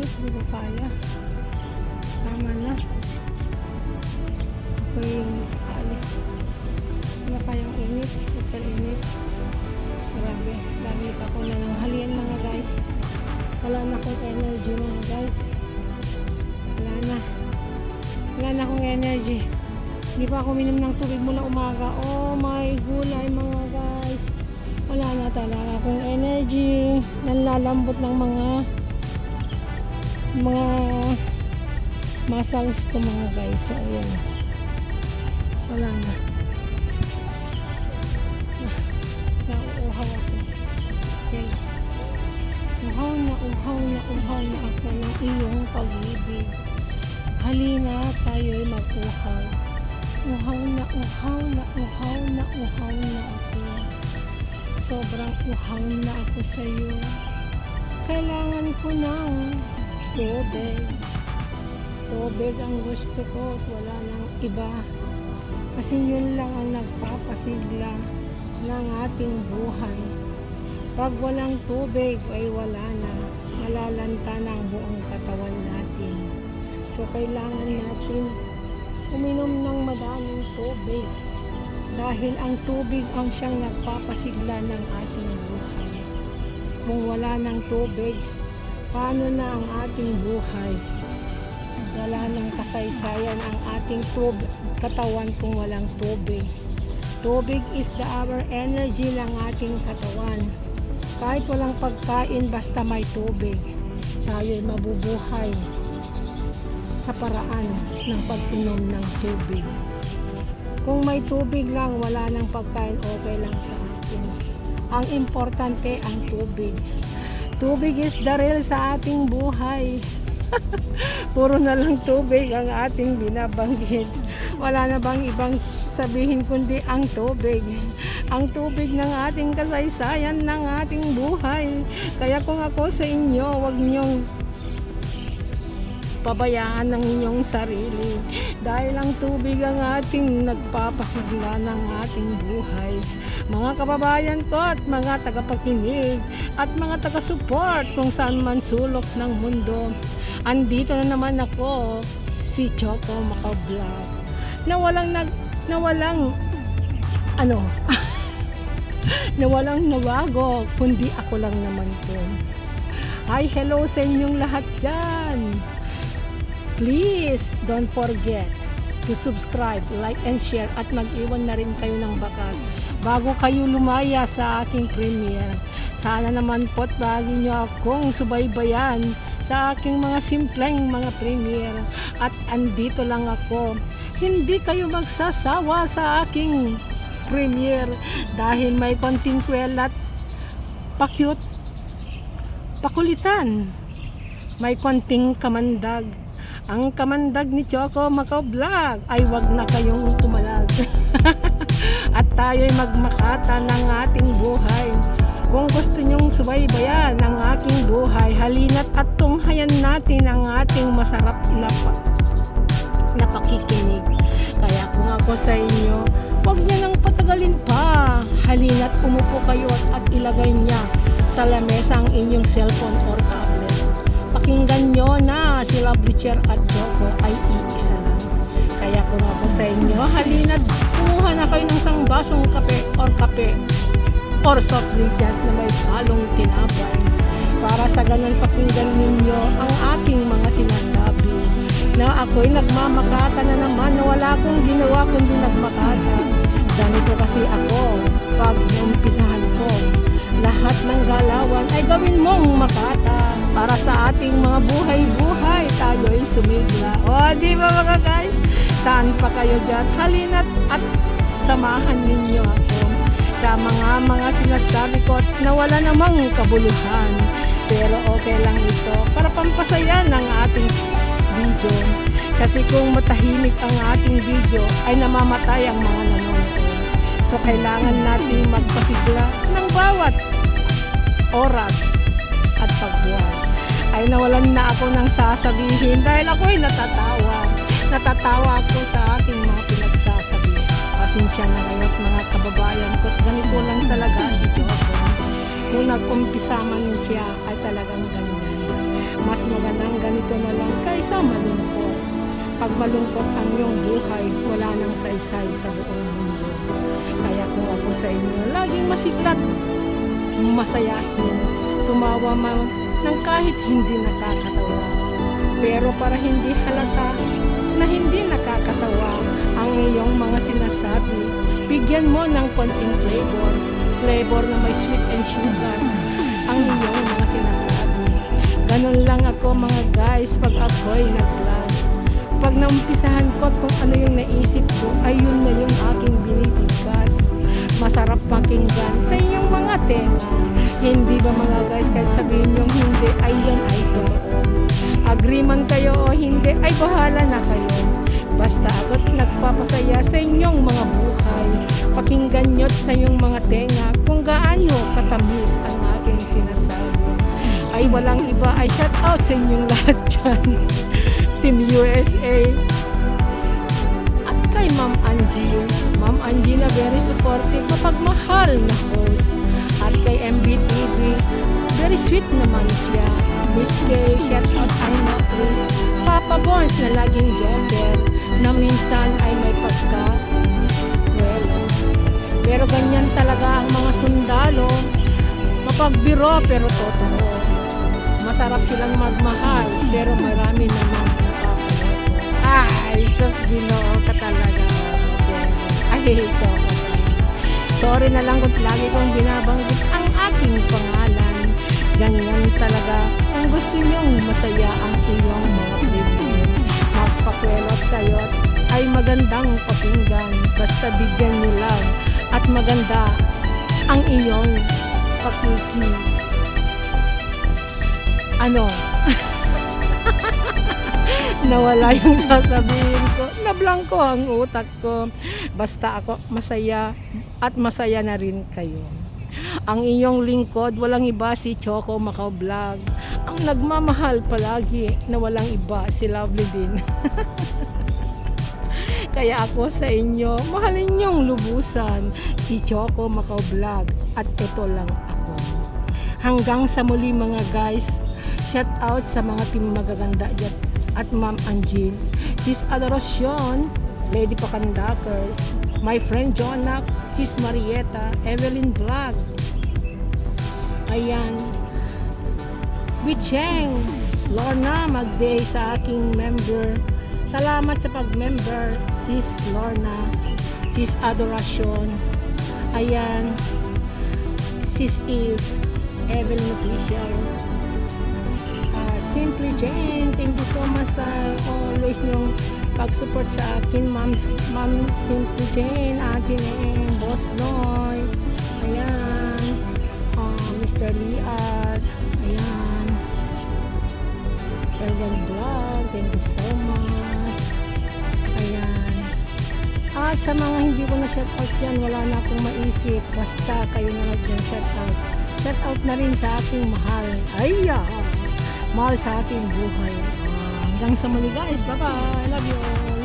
guys, hindi ko kaya. Tama na. Ako yung aalis. Wala kayang init, super init. Grabe, dami pa ko na ng halian mga guys. Wala na akong energy mga guys. Wala na akong energy. Hindi pa ako minom ng tubig mula umaga. Oh my gulay mga guys. Wala na talaga akong energy. Nanlalambot ng mga muscles ko mga guys. So ayan. Wala na. Nauuhaw ako. Okay. Uhaw na ako ng iyong pag-ibig. Halina tayo'y mag-uhaw. Uhaw na ako. Sobrang uhaw na ako sa iyo. Kailangan ko ng tubig. Tubig ang gusto ko. Wala nang iba. Kasi yun lang ang nagpapasigla ng ating buhay. Pag walang tubig ay wala na. Malalanta na ang buong katawan natin. So kailangan natin uminom ng madaming tubig. Dahil ang tubig ang siyang nagpapasigla ng ating buhay. Kung wala ng tubig, paano na ang ating buhay? Wala ng kasaysayan ang ating katawan kung walang tubig. Tubig is our energy ng ating katawan. Kahit walang pagkain, basta may tubig, tayo'y mabubuhay sa paraan ng pag-inom ng tubig. Kung may tubig lang, wala nang pagkain, okay lang sa atin. Ang importante ang tubig. Tubig is the real sa ating buhay. Puro na lang tubig ang ating binabanggit. Wala na bang ibang sabihin kundi ang tubig. Ang tubig ng ating kasaysayan ng ating buhay. Kaya kung ako sa inyo, wag niyong pabayaan ng inyong sarili. Dahil ang tubig ang ating nagpapasigla ng ating buhay. Mga kababayan ko at mga tagapakinig at mga taga-support kung saan man sulok ng mundo. Andito na naman ako, si Choco Macau Vlog. Nawalang nawago, kundi ako lang naman po. Hi, hello sa inyong lahat dyan. Please don't forget to subscribe, like and share at mag-iwan na rin kayo ng bakas bago kayo lumaya sa aking premiere. Sana naman po't lagi nyo akong subaybayan sa aking mga simpleng mga premiere at andito lang ako. Hindi kayo magsasawa sa aking premiere dahil may konting kwela at pa-cute, pakulitan, may konting kamandag. Ang kamandag ni Choco Macau Vlog ay wag na kayong tumalag. At tayo'y magmakata ng ating buhay. Kung gusto nyong subaybayan ang aking buhay, halina't at tunghayan natin ang ating masarap na pakikinig. Kaya kung ako sa inyo, wag niya nang patagalin pa. Halina't umupo kayo at ilagay niya sa lamesa ang inyong cellphone or tablet. Pakinggan nyo na si Lovely at Choco ay iisa lang. Kaya kung ako sa inyo, halina't kumuha na kayo ng isang basong kape or soft drink na may halong tinapay. Para sa ganun pakinggan ninyo ang aking mga sinasabi. Na ako'y nagmamakata na naman na wala akong ginawa kundi nagmakata. Ganito kasi ako pag umpisahan ko. Lahat ng galawan ay gawin mong makata. Para sa ating mga buhay-buhay, tayo'y sumigla. O, di ba mga guys? Saan pa kayo dyan? Halina't at samahan ninyo ako sa mga sinasabi ko na wala namang kabuluhan. Pero okay lang ito para pampasaya ng ating video. Kasi kung matahimik ang ating video, ay namamatay ang mga nanonood. So, kailangan natin magpasigla ng bawat oras at pagbuhay. Ay nawalan na ako ng sasabihin dahil ako'y natatawa. Natatawa ako sa aking mga pinagsasabi. Pasensya na kayo mga kababayan ko. Ganito lang talaga si Choco. Kung nag-umpisa man siya ay talagang ganyan. Mas magandang ganito na lang kaysa malungkot. Pag malungkot ang iyong buhay, wala nang saysay sa buong mundo. Kaya kung ako sa inyo, laging masiklat, masayahin, tumawa man ng kahit hindi nakakatawa. Pero para hindi halata na hindi nakakatawa ang iyong mga sinasabi, bigyan mo ng konting flavor na may sweet and sugar ang iyong mga sinasabi. Ganun lang ako mga guys pag ako'y nag-vlog. Pag naumpisahan ko kung ano yung naisip ko, ayun na yung aking binibigkas. Masarap pakinggan sa inyong mga tema. Hindi ba mga guys, kahit sabihin yung hindi, ay yan ay totoo. Agree man kayo o hindi, ay bahala na kayo. Basta ako't nagpapasaya sa inyong mga buhay. Pakinggan nyo't sa inyong mga tenga kung gaano katamis ang aking sinasabi. Ay walang iba, ay shout out sa inyong lahat dyan. Team USA. At kay Ma'am Angie. Ma'am Angie na very supportive, mapagmahal na host. At kay MBTV, very sweet naman siya. Miss Kay, shout out I know Chris. Papa Bones na laging joker, na minsan ay may pagka. Well, pero ganyan talaga ang mga sundalo. Mapagbiro pero totoo. Masarap silang magmahal, pero marami namang ay, sus, Ginoo ka talaga. Ay, ito. Sorry na lang kung lagi kong binabanggit ang aking pangalan. Ganyan talaga. Kung gusto niyong masaya ang iyong mga preview, magpakwelot kayo ay magandang pakinggan. Basta bigyan niyo lang at maganda ang iyong pakiki. Ano? Nawala yung sasabihin ko. Nablangko ang utak ko. Basta ako masaya at masaya na rin kayo. Ang inyong lingkod, walang iba si Choco Macau Vlog. Ang nagmamahal palagi na walang iba si Lovely din. Kaya ako sa inyo, mahalin niyong lubusan si Choco Macau Vlog. At ito lang ako. Hanggang sa muli mga guys. Shout out sa mga team magaganda dyan. At Ma'am Angie, Sis Adoracion, Lady Pacandakers, my friend Jonak, Sis Marieta, Evelyn Vlog, ayan, Wicheng, Lorna Magday sa aking member. Salamat sa pag-member, Sis Lorna, Sis Adoracion, ayan, Sis Eve, Evelyn Official, Simply Jane, thank you so much sa always yung pag-support sa akin, Ma'am Simply Jane, atin Boss Noy, ayan, Mr. Liad, ayan, Elgan Vlog, thank you so much, ayan, at sa mga hindi ko na shout out yan, wala na akong maisip, basta kayo na nag-shout out na rin sa aking mahal, mahal sa ating buhay. Hanggang sa muli guys, bye bye, love you all.